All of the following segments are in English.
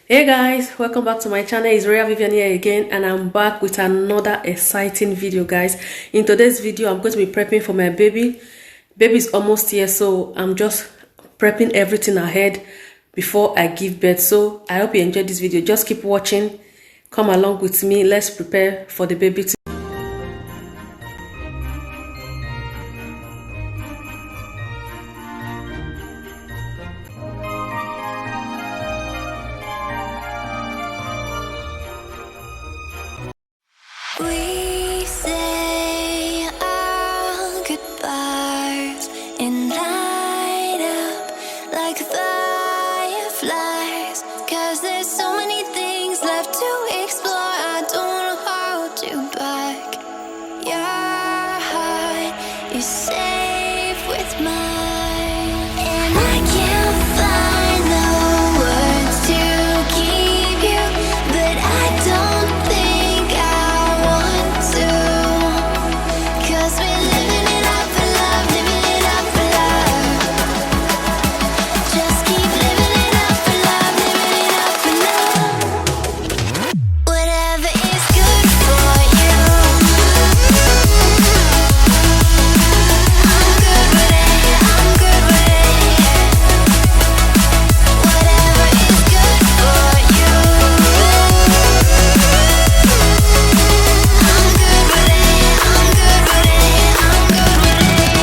Hey guys, welcome back to my channel. It's Royal Vivian here again, and I'm back with another exciting video, guys. In today's video, I'm going to be prepping for my baby. Baby's almost here, so I'm just prepping everything ahead before I give birth. So I hope you enjoyed this video. Just keep watching, come along with me. Let's prepare for the baby. We say our goodbyes and light up like fireflies, 'cause there's so many things left to explore. I don't wanna hold you back. Your heart is safe with mine, and I can't find the words to keep you, but I don't think I want to, 'cause we're living it up for love, living it up for love. Just keep living it up for love, living it up for love. Whatever is good for you, I'm good with it, I'm good with it. Whatever is good for you, I'm good with it, I'm good with it, I'm good with it.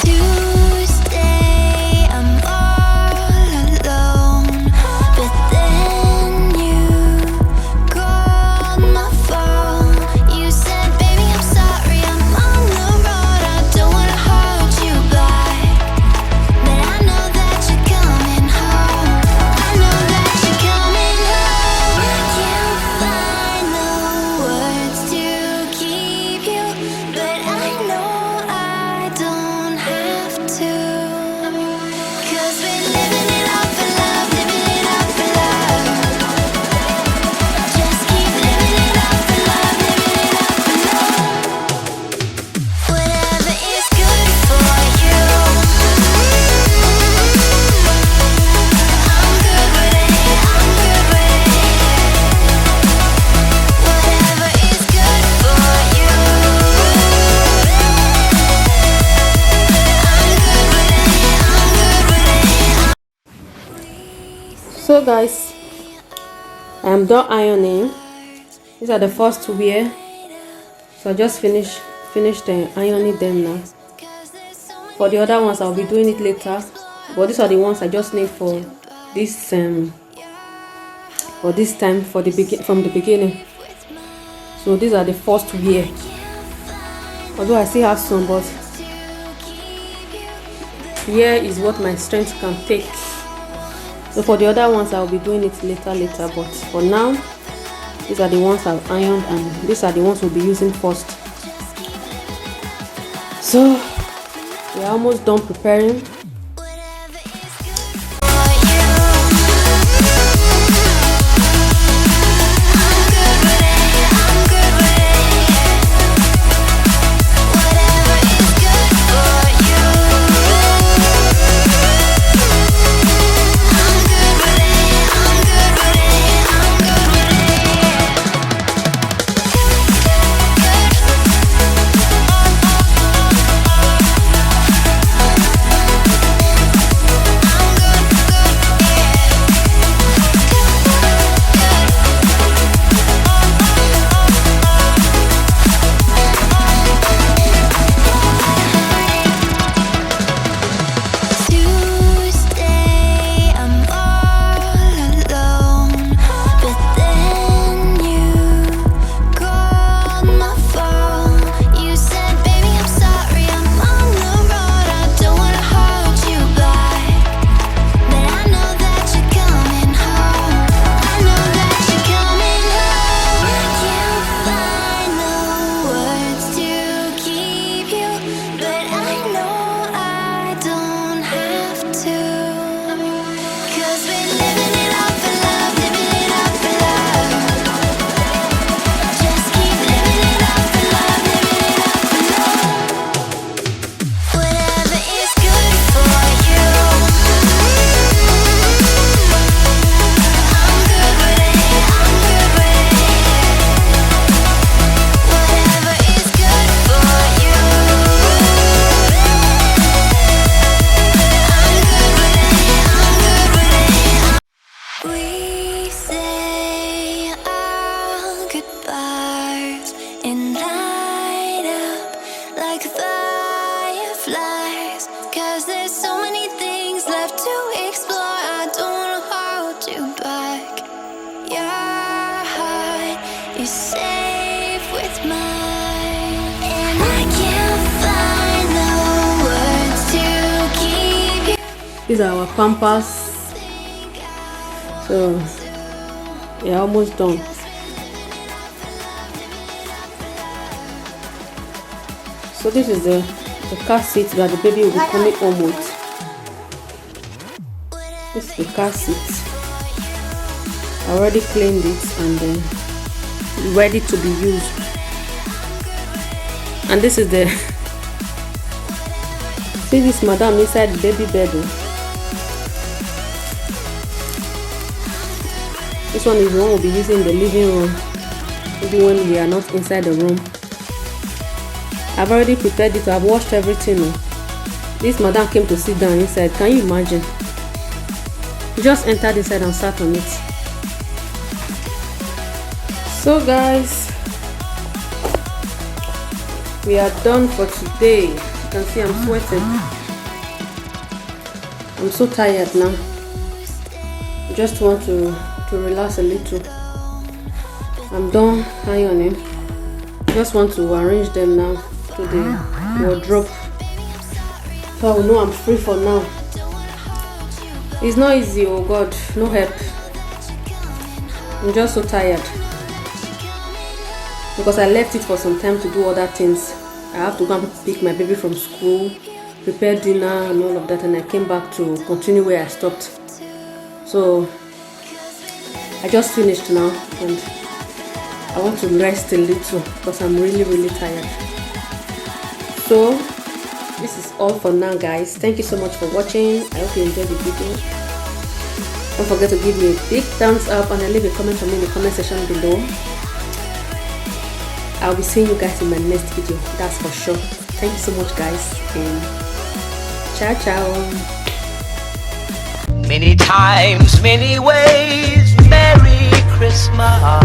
Tuesday, I'm all alone, but then you called my phone. You said, baby, I'm sorry, I'm on the road. I don't wanna hold you back, but I know that you're coming home. I know that you're coming home. I can't find the words to keep you, but I know I don't have to, 'cause we're living it up for love, living it up for love. Just keep living it up for love, living it up for love. Whatever is good for you, I'm good with it, I'm good with it. Whatever is good for you, I'm good with it, I'm good with it. So guys, I'm done ironing. These are the first to wear, so I just finished ironing them now. For the other ones, I'll be doing it later, but these are the ones I just need for this time from the beginning. So these are the first to wear, although I still have some, but here is what my strength can take. So for the other ones, I'll be doing it later, but for now, these are the ones I've ironed, and these are the ones we'll be using first. So we're almost done preparing. Whatever is good for you, I'm good with it, I'm good with it. Whatever is good for you, I'm good with it, I'm good with it, I'm good with it. like fireflies, 'cause there's so many things left to explore. I don't wanna hold you back. Your heart is safe with mine, and I can't find the words to keep you. These are our pampers. So we're almost done. So this is the car seat that the baby will be coming home with. This is the car seat. I already cleaned it and ready to be used. And this is the see this madam inside the baby bed. This one is the one we'll be using in the living room, maybe when we are not inside the room. I've already prepared it. I've washed everything. This madam came to sit down inside. Can you imagine? She just entered inside and sat on it. So guys, we are done for today. You can see I'm sweating. I'm so tired now. I just want to relax a little. I'm done ironing. Just want to arrange them now to the wardrobe, so I know I'm free for now. It's not easy, oh God, no help. I'm just so tired because I left it for some time to do other things. I have to go and pick my baby from school, prepare dinner and all of that, and I came back to continue where I stopped. So I just finished now and I want to rest a little because I'm really tired. So this is all for now, guys. Thank you so much for watching. I hope you enjoyed the video. Don't forget to give me a big thumbs up and leave a comment for me in the comment section below. I'll be seeing you guys in my next video, that's for sure. Thank you so much, guys, and ciao. Many times, many ways, Merry Christmas.